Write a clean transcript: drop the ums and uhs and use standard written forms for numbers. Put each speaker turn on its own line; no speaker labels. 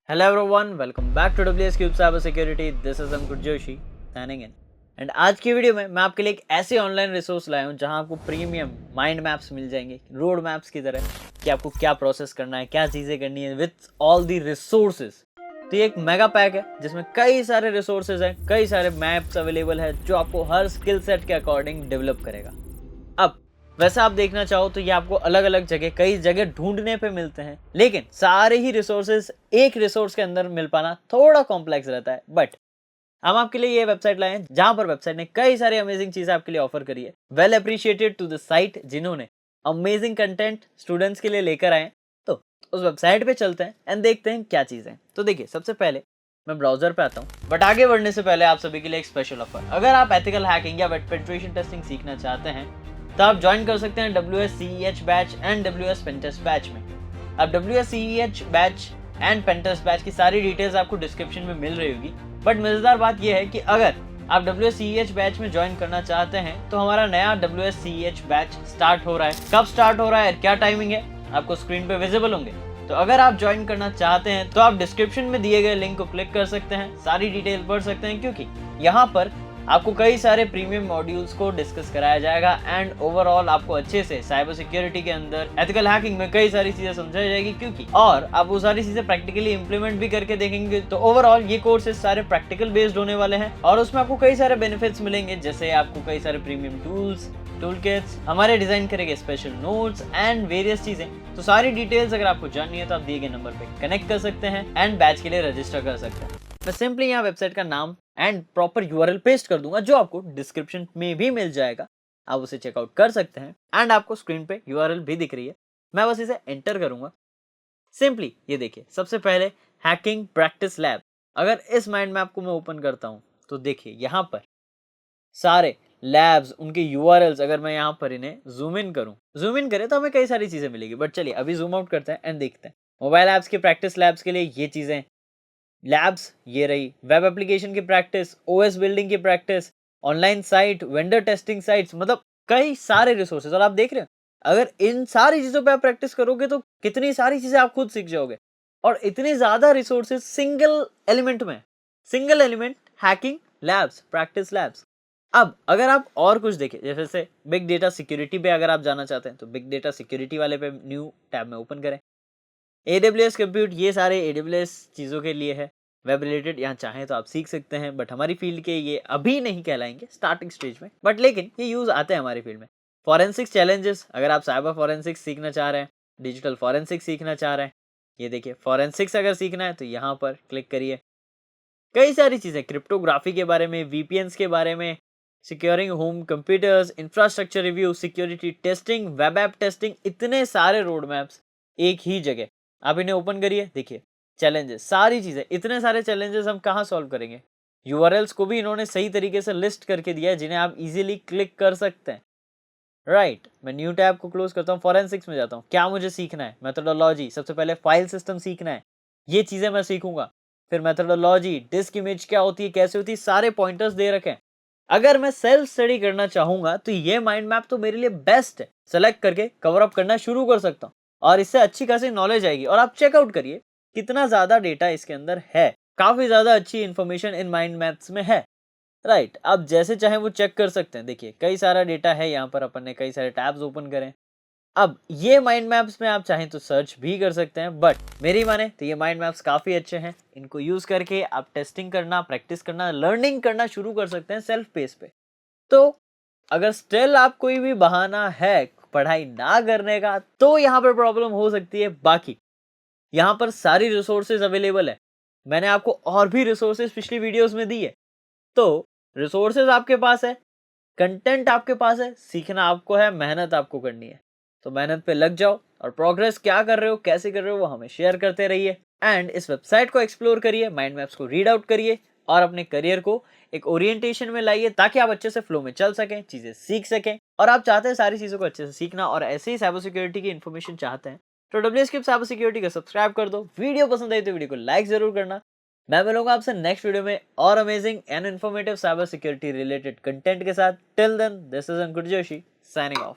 Hello everyone, welcome back to WS Cube Cyber Security. This is Ankur Joshi signing in. And आज की video में मैं आपके लिए एक ऐसे ऑनलाइन रिसोर्स लाया हूँ जहाँ आपको प्रीमियम माइंड मैप्स मिल जाएंगे, रोड मैप्स की तरह, कि आपको क्या प्रोसेस करना है, क्या चीज़ें करनी है विथ ऑल दी रिसोर्सेज। तो ये एक मेगा पैक है जिसमें कई सारे रिसोर्सेज हैं, कई सारे मैप्स अवेलेबल है जो आपको हर स्किल सेट के अकॉर्डिंग डेवलप करेगा। अब वैसे आप देखना चाहो तो ये आपको अलग अलग जगह, कई जगह ढूंढने पे मिलते हैं, लेकिन सारे ही रिसोर्सेज एक रिसोर्स के अंदर मिल पाना थोड़ा कॉम्प्लेक्स रहता है। बट हम आपके लिए ये वेबसाइट लाए हैं जहां पर वेबसाइट ने कई सारी अमेजिंग चीजें आपके लिए ऑफर करी है। Well appreciated to the site जिन्होंने अमेजिंग कंटेंट स्टूडेंट्स के लिए लेकर आए। तो उस वेबसाइट पे चलते हैं एंड देखते हैं क्या चीजें हैं। तो देखिए, सबसे पहले मैं ब्राउजर पे आता हूँ, बट आगे बढ़ने से पहले आप सभी के लिए एक स्पेशल ऑफर। अगर आप एथिकल हैकिंग या वेब पेनिट्रेशन टेस्टिंग सीखना चाहते हैं तो आप ज्वाइन कर सकते हैं WS batch and WS pentest batch में। अब WS batch and pentest batch की सारी डिटेल्स आपको डिस्क्रिप्शन में मिल रही होगी। बट मजेदार बात यह है कि अगर आप WS बैच में ज्वाइन करना चाहते हैं तो हमारा नया WS बैच स्टार्ट हो रहा है। कब स्टार्ट हो रहा है, क्या टाइमिंग है, आपको स्क्रीन पे विजिबल होंगे। तो अगर आप ज्वाइन करना चाहते हैं तो आप डिस्क्रिप्शन में दिए गए लिंक को क्लिक कर सकते हैं, सारी डिटेल पढ़ सकते हैं, क्योंकि यहाँ पर आपको कई सारे प्रीमियम मॉड्यूल्स को डिस्कस कराया जाएगा एंड ओवरऑल आपको अच्छे से साइबर सिक्योरिटी के अंदर एथिकल हैकिंग में कई सारी चीजें समझाई जाएगी, क्योंकि और आप वो सारी चीजें प्रैक्टिकली इंप्लीमेंट भी करके देखेंगे। तो ओवरऑल ये कोर्सेज सारे प्रैक्टिकल बेस्ड होने वाले हैं और उसमें आपको कई सारे बेनिफिट्स मिलेंगे, जैसे आपको कई सारे प्रीमियम टूल्स, टूल किट्स, हमारे डिजाइन करेंगे स्पेशल नोट्स एंड वेरियस चीजें। तो सारी डिटेल्स अगर आपको जाननी है तो आप दिए गए नंबर पे कनेक्ट कर सकते हैं एंड बैच के लिए रजिस्टर कर सकते हैं। मैं सिंपली यहाँ वेबसाइट का नाम एंड प्रॉपर URL पेस्ट कर दूंगा जो आपको डिस्क्रिप्शन में भी मिल जाएगा। आप उसे चेकआउट कर सकते हैं एंड आपको स्क्रीन पे URL भी दिख रही है। मैं बस इसे एंटर करूंगा। सिंपली ये देखिए, सबसे पहले हैकिंग प्रैक्टिस लैब। अगर इस माइंड मैप को मैं ओपन करता हूं तो देखिए यहाँ पर सारे लैब्स, उनके URLs, अगर मैं यहाँ पर इन्हें जूम इन करें तो हमें कई सारी चीजें मिलेगी। बट चलिए अभी जूम आउट करते हैं एंड देखते हैं। मोबाइल ऐप्स की प्रैक्टिस लैब्स के लिए ये चीजें, लैब्स ये रही, वेब एप्लीकेशन की प्रैक्टिस, OS बिल्डिंग की practice, online site, vendor testing sites, मतलब कई सारे रिसोर्सेज। और आप देख रहे हैं अगर इन सारी चीजों पे आप प्रैक्टिस करोगे तो कितनी सारी चीजें आप खुद सीख जाओगे। और इतने ज्यादा रिसोर्सेज सिंगल एलिमेंट में, single element hacking labs, practice labs. अब अगर आप और कुछ देखें, जैसे बिग डेटा सिक्योरिटी पे अगर आप जाना चाहते हैं तो बिग डेटा सिक्योरिटी वाले पे न्यू टैब में ओपन करें। AWS कंप्यूट, ये सारे AWS चीज़ों के लिए है। वेब रिलेटेड यहाँ चाहें तो आप सीख सकते हैं, बट हमारी फील्ड के ये अभी नहीं कहलाएंगे, स्टार्टिंग स्टेज में, बट लेकिन ये यूज़ आते हैं हमारी फील्ड में। फॉरेंसिक्स चैलेंजेस, अगर आप साइबर फॉरेंसिक्स सीखना चाह रहे हैं, डिजिटल फॉरेंसिक्स सीखना चाह रहे हैं, ये देखिए फॉरेंसिक्स अगर सीखना है तो यहाँ पर क्लिक करिए। कई सारी चीज़ें क्रिप्टोग्राफी के बारे में, VPNs के बारे में, securing home computers, infrastructure review, security testing, web app testing, इतने सारे रोड मैप्स एक ही जगह। आप इन्हें ओपन करिए, देखिए चैलेंजेस, सारी चीज़ें, इतने सारे चैलेंजेस हम कहाँ सॉल्व करेंगे। URLs को भी इन्होंने सही तरीके से लिस्ट करके दिया है जिन्हें आप इजीली क्लिक कर सकते हैं। राइट, मैं न्यू टैब को क्लोज करता हूँ, फॉरेंसिक्स में जाता हूँ। क्या मुझे सीखना है? मेथोडोलॉजी, सबसे पहले फाइल सिस्टम सीखना है, ये चीज़ें मैं सीखूंगा। फिर मेथोडोलॉजी, डिस्क इमेज क्या होती है, कैसे होती है, सारे पॉइंटर्स दे रखे हैं। अगर मैं सेल्फ स्टडी करना चाहूंगा तो ये माइंड मैप तो मेरे लिए बेस्ट है। सेलेक्ट करके कवर अप करना शुरू कर सकता हूँ और इससे अच्छी खासी नॉलेज आएगी। और आप चेकआउट करिए कितना ज्यादा डेटा इसके अंदर है, काफी ज्यादा अच्छी इंफॉर्मेशन इन माइंड मैप्स में है। राइट, आप जैसे चाहें वो चेक कर सकते हैं। देखिए कई सारा डेटा है यहाँ पर, अपन ने कई सारे टैब्स ओपन करें। अब ये माइंड मैप्स में आप चाहें तो सर्च भी कर सकते हैं, बट मेरी माने तो ये माइंड मैप्स काफ़ी अच्छे हैं। इनको यूज़ करके आप टेस्टिंग करना, प्रैक्टिस करना, लर्निंग करना शुरू कर सकते हैं सेल्फ पेस पे। तो अगर स्टिल आप कोई भी बहाना है पढ़ाई ना करने का तो यहाँ पर प्रॉब्लम हो सकती है। बाकी यहाँ पर सारी रिसोर्सेज अवेलेबल है। मैंने आपको और भी रिसोर्सेज पिछली वीडियोस में दी है। तो रिसोर्सेज आपके पास है, कंटेंट आपके पास है, सीखना आपको है, मेहनत आपको करनी है। तो मेहनत पे लग जाओ और प्रोग्रेस क्या कर रहे हो, कैसे कर रहे हो, वो हमें शेयर करते रहिए। एंड इस वेबसाइट को एक्सप्लोर करिए, माइंड मैप्स को रीड आउट करिए और अपने करियर को एक ओरिएंटेशन में लाइए, ताकि आप अच्छे से फ्लो में चल सकें, चीजें सीख सकें। और आप चाहते हैं सारी चीजों को अच्छे से सीखना और ऐसे ही साइबर सिक्योरिटी की इन्फॉर्मेशन चाहते हैं तो WS Cube साइबर सिक्योरिटी को सब्सक्राइब कर दो। वीडियो पसंद आई तो वीडियो को लाइक जरूर करना। मैं मिलूंगा आपसे नेक्स्ट वीडियो में और amazing and informative cyber security related content के साथ। Till then, this is Ankur Joshi signing of.